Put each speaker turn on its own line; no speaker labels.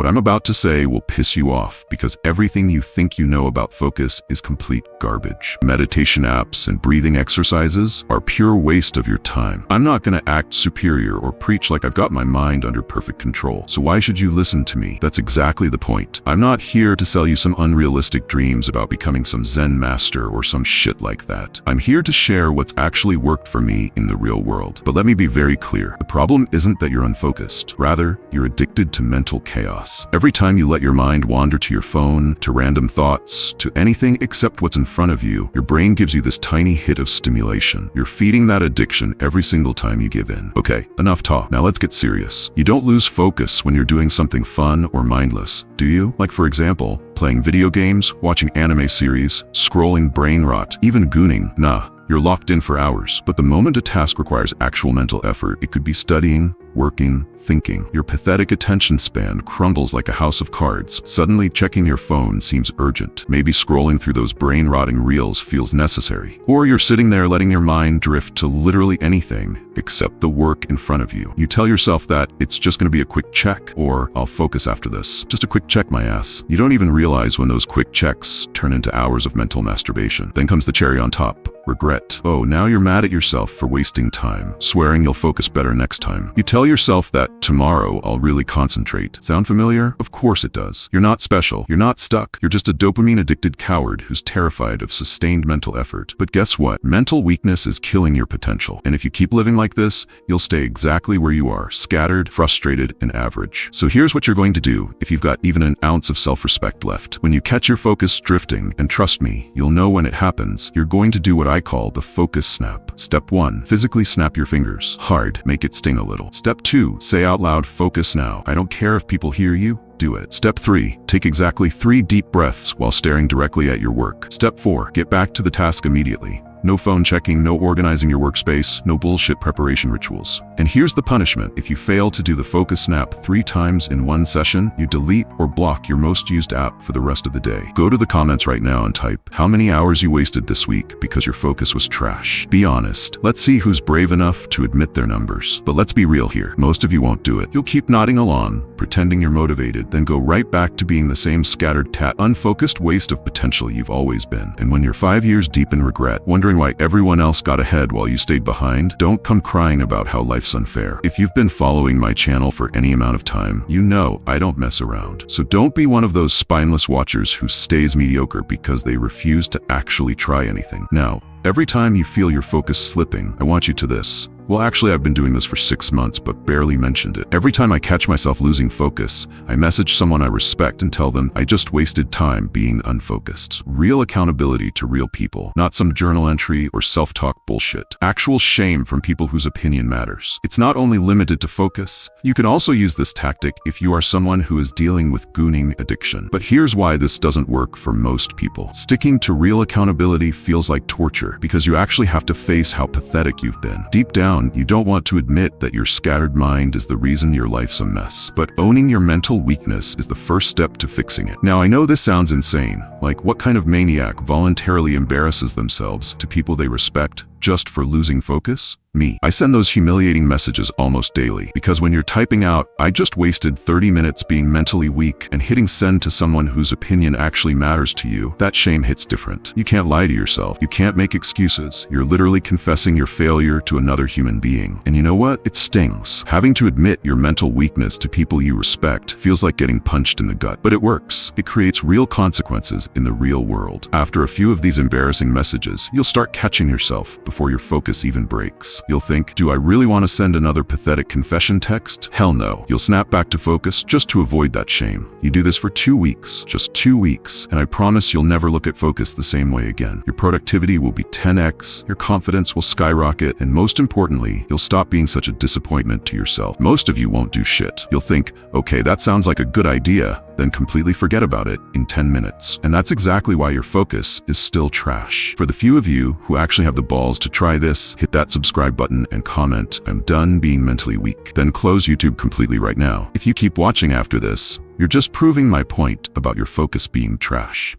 What I'm about to say will piss you off because everything you think you know about focus is complete garbage. Meditation apps and breathing exercises are pure waste of your time. I'm not going to act superior or preach like I've got my mind under perfect control. So why should you listen to me? That's exactly the point. I'm not here to sell you some unrealistic dreams about becoming some Zen master or some shit like that. I'm here to share what's actually worked for me in the real world. But let me be very clear. The problem isn't that you're unfocused. Rather, you're addicted to mental chaos. Every time you let your mind wander to your phone, to random thoughts, to anything except what's in front of you, your brain gives you this tiny hit of stimulation. You're feeding that addiction every single time you give in. Okay, enough talk. Now let's get serious. You don't lose focus when you're doing something fun or mindless, do you? Like for example, playing video games, watching anime series, scrolling brain rot, even gooning. Nah. You're locked in for hours. But the moment a task requires actual mental effort, it could be studying, working, thinking. Your pathetic attention span crumbles like a house of cards. Suddenly, checking your phone seems urgent. Maybe scrolling through those brain-rotting reels feels necessary. Or you're sitting there letting your mind drift to literally anything except the work in front of you. You tell yourself that it's just going to be a quick check, or I'll focus after this. Just a quick check, my ass. You don't even realize when those quick checks turn into hours of mental masturbation. Then comes the cherry on top. Regret. Oh, now you're mad at yourself for wasting time, swearing you'll focus better next time. You tell yourself that tomorrow I'll really concentrate. Sound familiar? Of course it does. You're not special. You're not stuck. You're just a dopamine-addicted coward who's terrified of sustained mental effort. But guess what? Mental weakness is killing your potential. And if you keep living like this, you'll stay exactly where you are, scattered, frustrated, and average. So here's what you're going to do if you've got even an ounce of self-respect left. When you catch your focus drifting, and trust me, you'll know when it happens, you're going to do what I call the focus snap. Step 1, physically snap your fingers. Hard, make it sting a little. Step 2, say out loud, focus now. I don't care if people hear you. Do it. Step 3, take exactly 3 deep breaths while staring directly at your work. Step 4, get back to the task immediately. No phone checking, no organizing your workspace, no bullshit preparation rituals. And here's the punishment. If you fail to do the focus snap 3 times in one session, you delete or block your most used app for the rest of the day. Go to the comments right now and type how many hours you wasted this week because your focus was trash. Be honest. Let's see who's brave enough to admit their numbers. But let's be real here. Most of you won't do it. You'll keep nodding along, pretending you're motivated, then go right back to being the same scattered unfocused waste of potential you've always been. And when you're 5 years deep in regret, wondering why everyone else got ahead while you stayed behind, don't come crying about how life's unfair. If you've been following my channel for any amount of time, you know I don't mess around. So don't be one of those spineless watchers who stays mediocre because they refuse to actually try anything. Now, every time you feel your focus slipping, I want you to this. Well, actually, I've been doing this for 6 months, but barely mentioned it. Every time I catch myself losing focus, I message someone I respect and tell them I just wasted time being unfocused. Real accountability to real people, not some journal entry or self-talk bullshit. Actual shame from people whose opinion matters. It's not only limited to focus. You can also use this tactic if you are someone who is dealing with gooning addiction. But here's why this doesn't work for most people. Sticking to real accountability feels like torture because you actually have to face how pathetic you've been. Deep down, you don't want to admit that your scattered mind is the reason your life's a mess. But owning your mental weakness is the first step to fixing it. Now, I know this sounds insane. Like, what kind of maniac voluntarily embarrasses themselves to people they respect just for losing focus? Me. I send those humiliating messages almost daily because when you're typing out, I just wasted 30 minutes being mentally weak and hitting send to someone whose opinion actually matters to you, that shame hits different. You can't lie to yourself. You can't make excuses. You're literally confessing your failure to another human being. And you know what? It stings. Having to admit your mental weakness to people you respect feels like getting punched in the gut, but it works. It creates real consequences in the real world. After a few of these embarrassing messages, you'll start catching yourself before your focus even breaks. You'll think, do I really want to send another pathetic confession text? Hell no. You'll snap back to focus just to avoid that shame. You do this for 2 weeks, just 2 weeks, and I promise you'll never look at focus the same way again. Your productivity will be 10x, your confidence will skyrocket, and most importantly, you'll stop being such a disappointment to yourself. Most of you won't do shit. You'll think, okay, that sounds like a good idea, then completely forget about it in 10 minutes. And that's exactly why your focus is still trash. For the few of you who actually have the balls to try this, hit that subscribe button and comment, I'm done being mentally weak. Then close YouTube completely right now. If you keep watching after this, you're just proving my point about your focus being trash.